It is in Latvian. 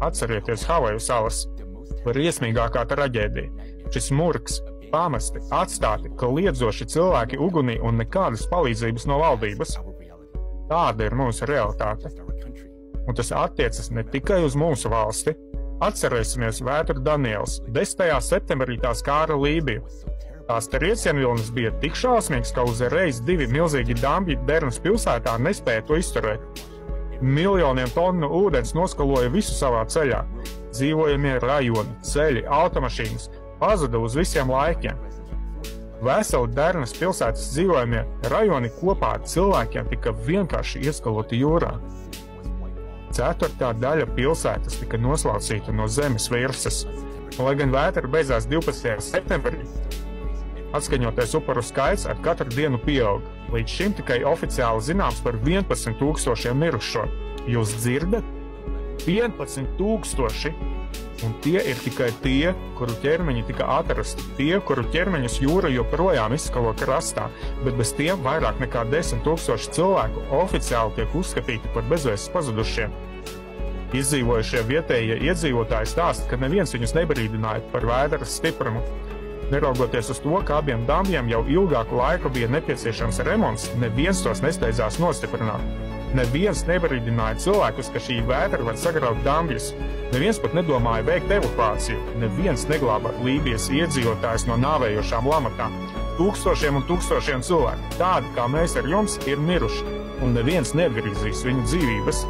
Atcerieties Havaju salas. Briesmīgākā traģēdija. Šis murgs, pamesti, atstāti, kliedzoši cilvēki ugunī un nekādas palīdzības no valdības. Tāda ir mūsu realitāte. Un tas attiecas ne tikai uz mūsu valsti. Atcerēsimies Vētru Daniels. 10. septembrī tā skāra Lībiju. Tās triecienvilnis bija tik šausmīgs, ka uzreiz 2 milzīgi dambji Dernas pilsētā nespēja to izturēt. Miljoniem tonu ūdens noskaloja visu savā ceļā. Dzīvojamie rajoni, ceļi, automašīnas pazuda uz visiem laikiem. Veseli Dernas pilsētas dzīvojamie rajoni kopā ar cilvēkiem tika vienkārši ieskaloti jūrā. 4. daļa pilsētas tika noslaucīta no zemes virsmas. Lai gan vētra beidzās 12. septembrī, atskaņotais upuru skaits ar katru dienu pieaug. Līdz šim tikai oficiāli zināms par 11 000 mirušo. Jūs dzirdat? 11 000! Un tie ir tikai tie, kuru ķermeņi tika atrasti, tie, kuru ķermeņus jūra joprojām izskalo krastā, bet bez tiem vairāk nekā 10 000 cilvēku oficiāli tiek uzskatīti par bezvēsts pazudušiem. Izdzīvojušie vietējie iedzīvotāji stāsta, ka neviens viņus nebrīdināja par vētras stiprumu. Neraugoties uz to, ka abiem dambjiem jau ilgāku laiku bija nepieciešams remonts, neviens tos nesteidzās nostiprināt. Neviens nebrīdināja cilvēkus, ka šī vētra var sagraut dambjus. Neviens pat nedomāja veikt evakuāciju. Neviens neglāba Lībijas iedzīvotājus no nāvējošām lamatām. Tūkstošiem un tūkstošiem cilvēku, tādi kā mēs ar jums, ir miruši, un neviens neatgriezīs viņu dzīvības.